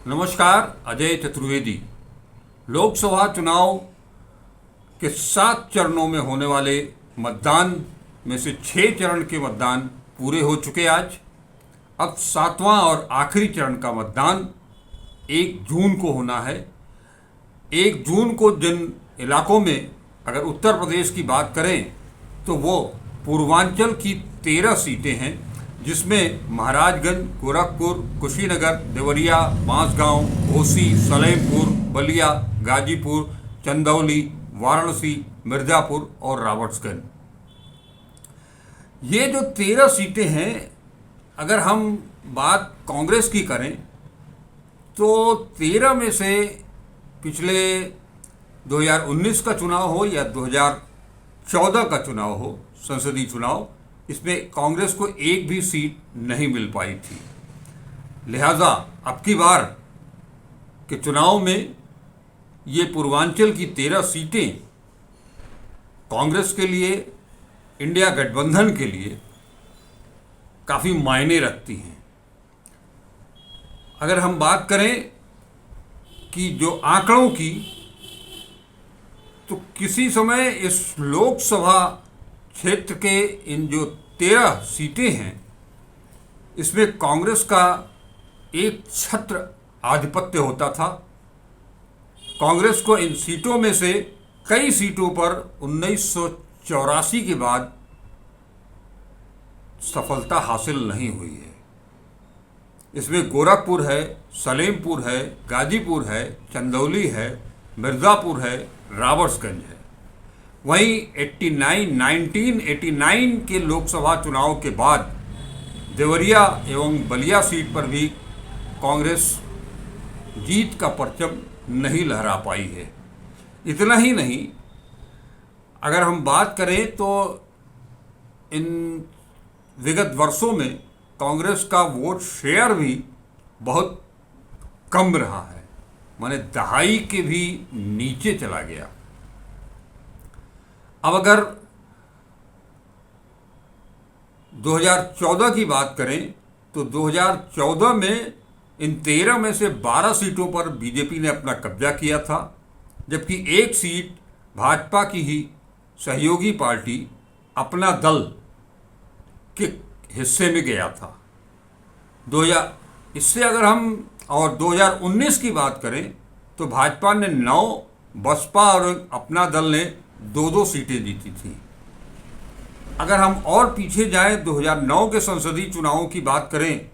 नमस्कार। अजय चतुर्वेदी। लोकसभा चुनाव के 7 चरणों में होने वाले मतदान में से 6 चरण के मतदान पूरे हो चुके आज। अब 7वां और आखिरी चरण का मतदान 1 जून को होना है। 1 जून को जिन इलाकों में अगर उत्तर प्रदेश की बात करें तो वो पूर्वांचल की 13 सीटें हैं, जिसमें महाराजगंज, गोरखपुर, कुशीनगर, देवरिया, बांसगांव, घोसी, सलेमपुर, बलिया, गाजीपुर, चंदौली, वाराणसी, मिर्जापुर और राबर्ट्सगंज। ये जो 13 सीटें हैं, अगर हम बात कांग्रेस की करें तो 13 में से पिछले 2019 का चुनाव हो या 2014 का चुनाव हो, संसदीय चुनाव, इसमें कांग्रेस को एक भी सीट नहीं मिल पाई थी। लिहाजा अब की बार के चुनाव में ये पूर्वांचल की 13 सीटें कांग्रेस के लिए, इंडिया गठबंधन के लिए काफ़ी मायने रखती हैं। अगर हम बात करें कि जो आंकड़ों की, तो किसी समय इस लोकसभा क्षेत्र के इन जो 13 सीटें हैं, इसमें कांग्रेस का एक छत्र आधिपत्य होता था। कांग्रेस को इन सीटों में से कई सीटों पर 1984 के बाद सफलता हासिल नहीं हुई है। इसमें गोरखपुर है, सलेमपुर है, गाजीपुर है, चंदौली है, मिर्ज़ापुर है, राबर्ट्सगंज है। वहीं 1989 के लोकसभा चुनाव के बाद देवरिया एवं बलिया सीट पर भी कांग्रेस जीत का परचम नहीं लहरा पाई है। इतना ही नहीं, अगर हम बात करें तो इन विगत वर्षों में कांग्रेस का वोट शेयर भी बहुत कम रहा है, माने दहाई के भी नीचे चला गया। अब अगर 2014 की बात करें तो 2014 में इन 13 में से 12 सीटों पर बीजेपी ने अपना कब्जा किया था, जबकि एक सीट भाजपा की ही सहयोगी पार्टी अपना दल के हिस्से में गया था। 2000 इससे अगर हम और 2019 की बात करें तो भाजपा ने 9, बसपा और अपना दल ने 2-2 सीटें जीती थी। अगर हम और पीछे जाएं, 2009 के संसदीय चुनावों की बात करें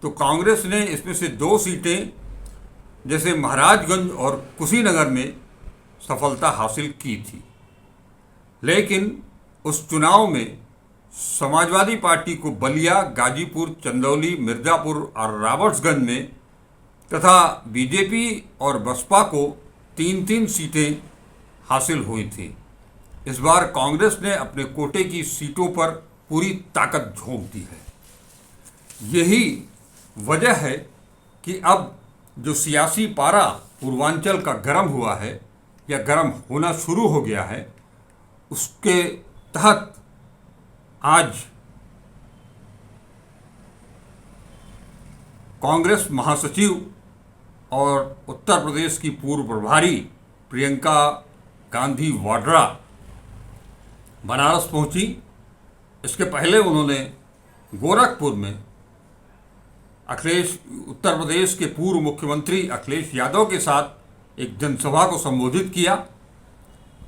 तो कांग्रेस ने इसमें से 2 सीटें जैसे महाराजगंज और कुशीनगर में सफलता हासिल की थी, लेकिन उस चुनाव में समाजवादी पार्टी को बलिया, गाजीपुर, चंदौली, मिर्ज़ापुर और राबर्ट्सगंज में तथा बीजेपी और बसपा को 3-3 सीटें हासिल हुई थी। इस बार कांग्रेस ने अपने कोटे की सीटों पर पूरी ताकत झोंक दी है। यही वजह है कि अब जो सियासी पारा पूर्वांचल का गर्म हुआ है या गर्म होना शुरू हो गया है, उसके तहत आज कांग्रेस महासचिव और उत्तर प्रदेश की पूर्व प्रभारी प्रियंका गांधी वाड्रा बनारस पहुंची। इसके पहले उन्होंने गोरखपुर में उत्तर प्रदेश के पूर्व मुख्यमंत्री अखिलेश यादव के साथ एक जनसभा को संबोधित किया,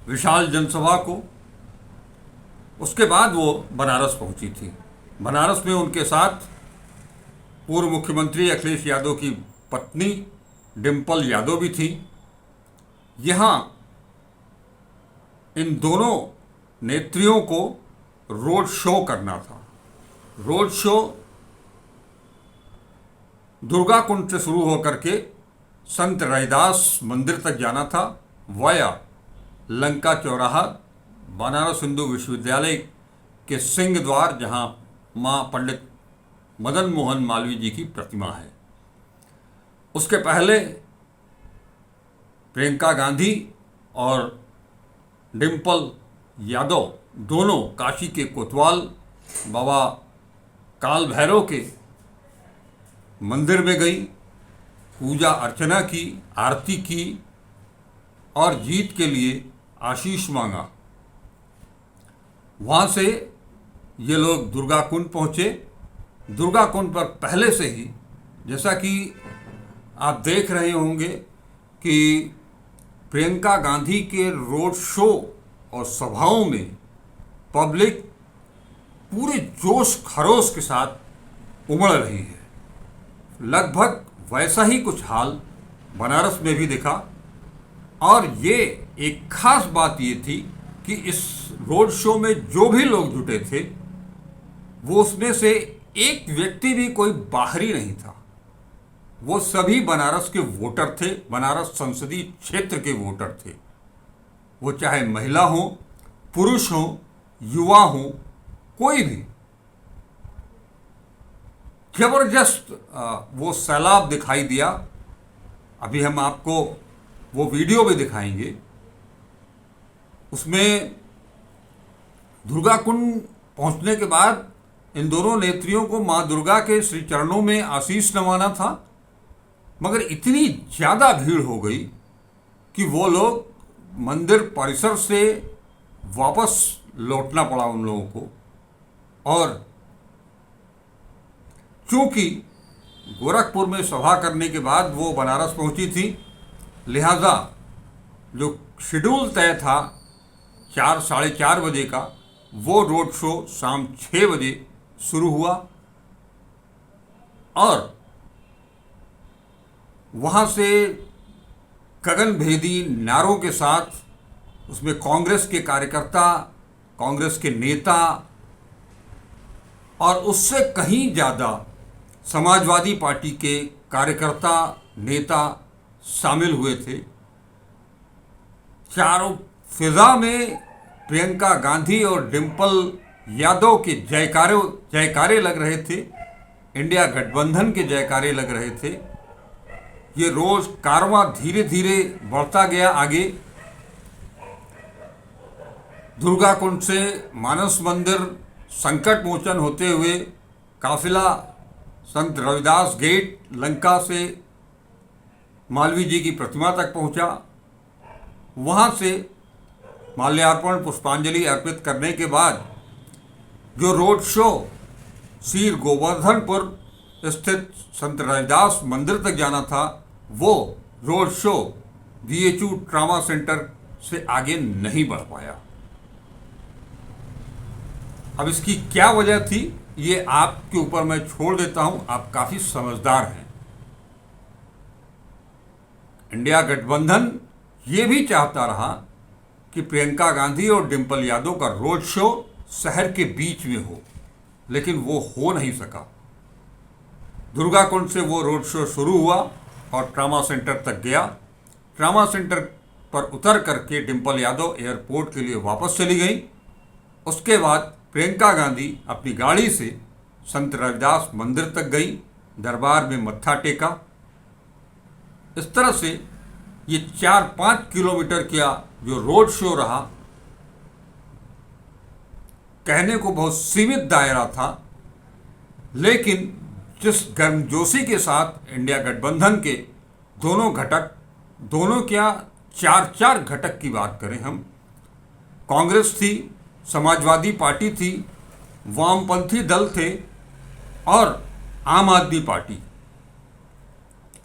विशाल जनसभा को। उसके बाद वो बनारस पहुंची थी। बनारस में उनके साथ पूर्व मुख्यमंत्री अखिलेश यादव की पत्नी डिम्पल यादव भी थी। यहाँ इन दोनों नेत्रियों को रोड शो करना था। रोड शो दुर्गा कुंड से शुरू होकर के संत रैदास मंदिर तक जाना था, वाया लंका चौराहा, बनारस हिंदू विश्वविद्यालय के सिंह द्वार, जहां मां पंडित मदन मोहन मालवीय जी की प्रतिमा है। उसके पहले प्रियंका गांधी और डिम्पल यादव दोनों काशी के कोतवाल बाबा काल भैरव के मंदिर में गई। पूजा अर्चना की, आरती की और जीत के लिए आशीष मांगा। वहाँ से ये लोग दुर्गा कुंड पहुँचे। दुर्गा कुंड पर पहले से ही, जैसा कि आप देख रहे होंगे कि प्रियंका गांधी के रोड शो और सभाओं में पब्लिक पूरे जोश खरोश के साथ उमड़ रही है। लगभग वैसा ही कुछ हाल बनारस में भी दिखा। और ये एक खास बात ये थी कि इस रोड शो में जो भी लोग जुटे थे वो उसमें से एक व्यक्ति भी कोई बाहरी नहीं था। वो सभी बनारस के वोटर थे, बनारस संसदीय क्षेत्र के वोटर थे। वो चाहे महिला हो, पुरुष हो, युवा हो, कोई भी। जबरदस्त वो सैलाब दिखाई दिया। अभी हम आपको वो वीडियो भी दिखाएंगे। उसमें दुर्गा कुंड पहुंचने के बाद इन दोनों नेत्रियों को मां दुर्गा के श्री चरणों में आशीष नवाना था, मगर इतनी ज़्यादा भीड़ हो गई कि वो लोग मंदिर परिसर से वापस लौटना पड़ा उन लोगों को। और चूंकि गोरखपुर में सभा करने के बाद वो बनारस पहुंची थी, लिहाजा जो शेड्यूल तय था 4 साढ़े 4 बजे का, वो रोड शो शाम 6 बजे शुरू हुआ। और वहाँ से गगनभेदी नारों के साथ उसमें कांग्रेस के कार्यकर्ता, कांग्रेस के नेता और उससे कहीं ज़्यादा समाजवादी पार्टी के कार्यकर्ता, नेता शामिल हुए थे। चारों फिजा में प्रियंका गांधी और डिम्पल यादव के जयकारे लग रहे थे, इंडिया गठबंधन के जयकारे लग रहे थे। ये रोज कारवां धीरे धीरे बढ़ता गया आगे। दुर्गा कुंड से मानस मंदिर संकट मोचन होते हुए काफिला संत रविदास गेट, लंका से मालवीय जी की प्रतिमा तक पहुंचा। वहां से माल्यार्पण, पुष्पांजलि अर्पित करने के बाद जो रोड शो श्री गोवर्धनपुर स्थित संत रविदास मंदिर तक जाना था, वो road show BHU trauma centre से आगे नहीं बढ़ पाया। अब इसकी क्या वजह थी, ये आपके ऊपर मैं छोड़ देता हूं। आप काफी समझदार हैं। इंडिया गठबंधन ये भी चाहता रहा कि प्रियंका गांधी और डिम्पल यादव का रोड शो शहर के बीच में हो, लेकिन वो हो नहीं सका। दुर्गा कुंड से वो रोड शो शुरू हुआ और ट्रामा सेंटर तक गया। ट्रामा सेंटर पर उतर करके डिम्पल यादव एयरपोर्ट के लिए वापस चली गई। उसके बाद प्रियंका गांधी अपनी गाड़ी से संत रविदास मंदिर तक गई, दरबार में मत्था टेका। इस तरह से ये 4-5 किलोमीटर का जो रोड शो रहा, कहने को बहुत सीमित दायरा था, लेकिन जिस गर्मजोशी के साथ इंडिया गठबंधन के दोनों घटक, दोनों क्या 4 घटक की बात करें हम, कांग्रेस थी, समाजवादी पार्टी थी, वामपंथी दल थे और आम आदमी पार्टी,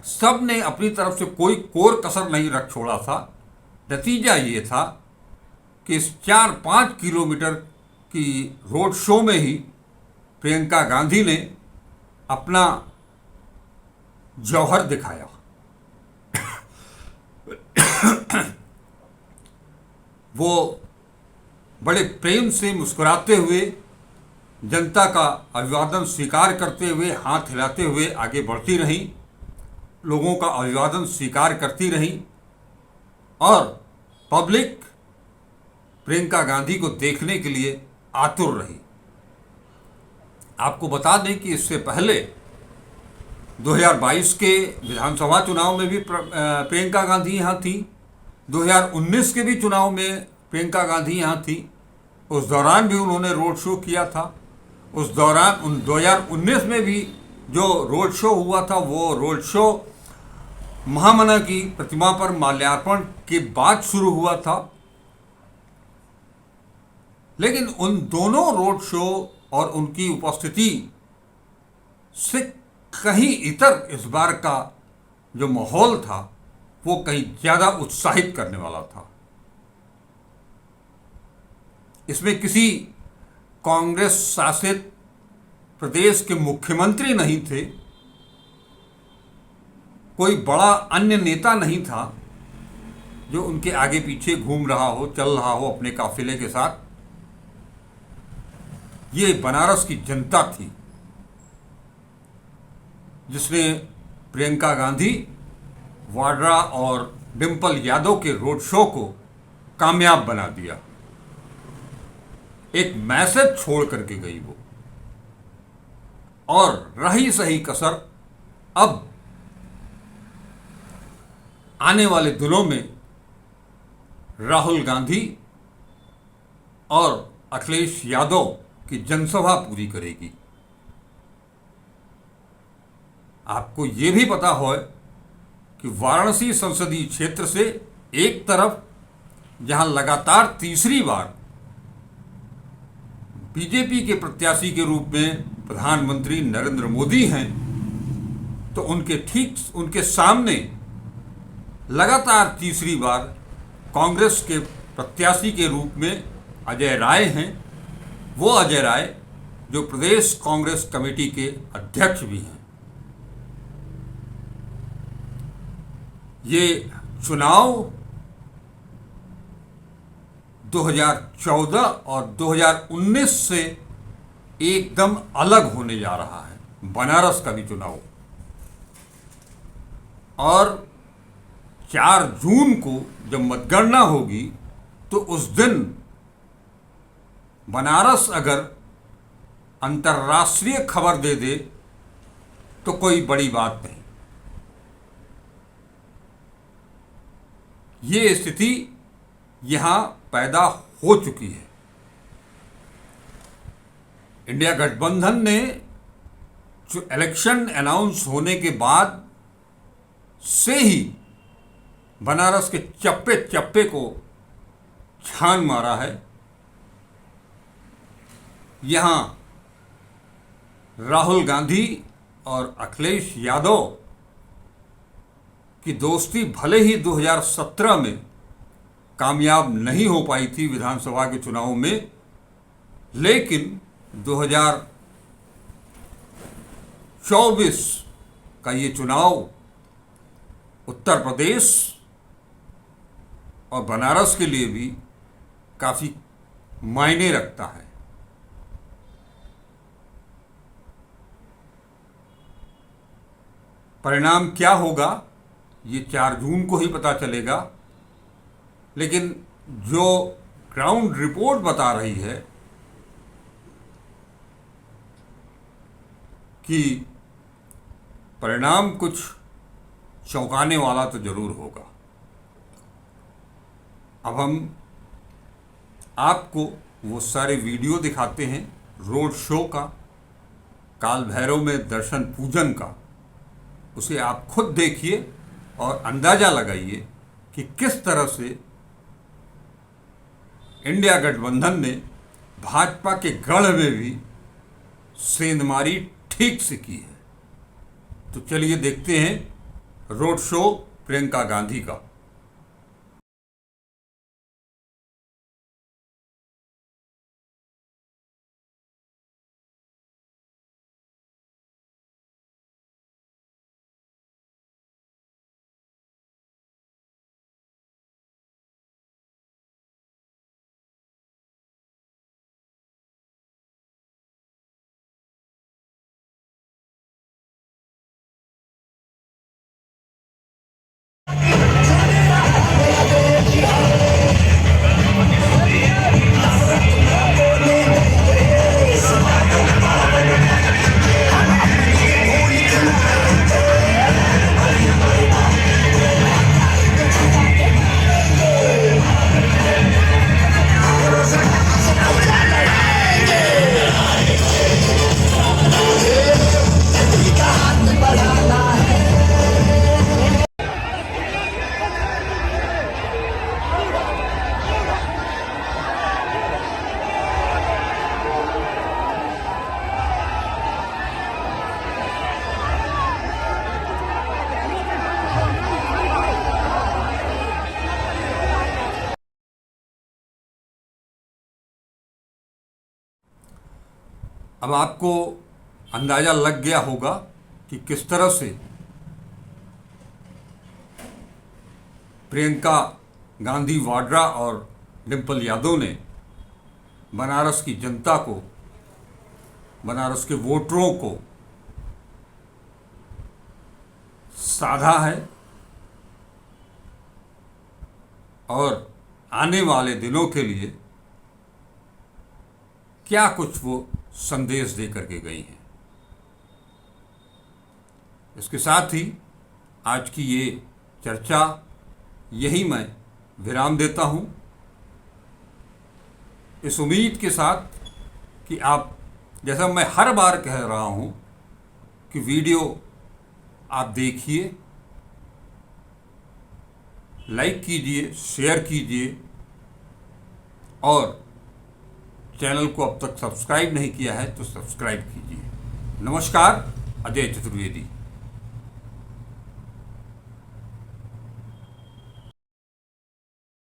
सब ने अपनी तरफ से कोई कोर कसर नहीं रख छोड़ा था। नतीजा ये था कि इस 4-5 किलोमीटर की रोड शो में ही प्रियंका गांधी ने अपना जौहर दिखाया। वो बड़े प्रेम से मुस्कुराते हुए, जनता का अभिवादन स्वीकार करते हुए, हाथ हिलाते हुए आगे बढ़ती रहीं, लोगों का अभिवादन स्वीकार करती रहीं और पब्लिक प्रियंका गांधी को देखने के लिए आतुर रही। आपको बता दें कि इससे पहले 2022 के विधानसभा चुनाव में भी प्रियंका गांधी यहाँ थी, 2019 के भी चुनाव में प्रियंका गांधी यहाँ थी। उस दौरान भी उन्होंने रोड शो किया था। उस दौरान 2019 में भी जो रोड शो हुआ था, वो रोड शो महामना की प्रतिमा पर माल्यार्पण के बाद शुरू हुआ था। लेकिन उन दोनों रोड शो और उनकी उपस्थिति से कहीं इतर इस बार का जो माहौल था वो कहीं ज्यादा उत्साहित करने वाला था। इसमें किसी कांग्रेस शासित प्रदेश के मुख्यमंत्री नहीं थे, कोई बड़ा अन्य नेता नहीं था जो उनके आगे पीछे घूम रहा हो, चल रहा हो अपने काफिले के साथ। ये बनारस की जनता थी जिसने प्रियंका गांधी, वाड्रा और डिंपल यादव के रोड शो को कामयाब बना दिया। एक मैसेज छोड़ करके गई वो। और रही सही कसर अब आने वाले दिनों में राहुल गांधी और अखिलेश यादव की जनसभा पूरी करेगी। आपको यह भी पता हो कि वाराणसी संसदीय क्षेत्र से एक तरफ जहां लगातार तीसरी बार बीजेपी के प्रत्याशी के रूप में प्रधानमंत्री नरेंद्र मोदी हैं, तो उनके सामने लगातार तीसरी बार कांग्रेस के प्रत्याशी के रूप में अजय राय हैं। वो अजय राय जो प्रदेश कांग्रेस कमेटी के अध्यक्ष भी हैं। ये चुनाव 2014 और 2019 से एकदम अलग होने जा रहा है, बनारस का भी चुनाव। और 4 जून को जब मतगणना होगी तो उस दिन बनारस अगर अंतर्राष्ट्रीय खबर दे दे तो कोई बड़ी बात नहीं। ये स्थिति यहां पैदा हो चुकी है। इंडिया गठबंधन ने जो इलेक्शन अनाउंस होने के बाद से ही बनारस के चप्पे चप्पे को छान मारा है। यहां राहुल गांधी और अखिलेश यादव की दोस्ती भले ही 2017 में कामयाब नहीं हो पाई थी विधानसभा के चुनाव में, लेकिन 2024 का ये चुनाव उत्तर प्रदेश और बनारस के लिए भी काफी मायने रखता है। परिणाम क्या होगा ये 4 जून को ही पता चलेगा। लेकिन जो ग्राउंड रिपोर्ट बता रही है कि परिणाम कुछ चौंकाने वाला तो जरूर होगा। अब हम आपको वो सारे वीडियो दिखाते हैं रोड शो का, काल भैरव में दर्शन पूजन का। उसे आप खुद देखिए और अंदाजा लगाइए कि किस तरह से इंडिया गठबंधन ने भाजपा के गढ़ में भी सेंधमारी ठीक से की है। तो चलिए देखते हैं रोड शो प्रियंका गांधी का। अब आपको अंदाज़ा लग गया होगा कि किस तरह से प्रियंका गांधी वाड्रा और डिम्पल यादव ने बनारस की जनता को, बनारस के वोटरों को साधा है और आने वाले दिनों के लिए क्या कुछ वो संदेश दे करके गई हैं। इसके साथ ही आज की ये चर्चा यही मैं विराम देता हूं, इस उम्मीद के साथ कि आप, जैसा मैं हर बार कह रहा हूं, कि वीडियो आप देखिए, लाइक कीजिए, शेयर कीजिए और चैनल को अब तक सब्सक्राइब नहीं किया है तो सब्सक्राइब कीजिए। नमस्कार, अजय चतुर्वेदी।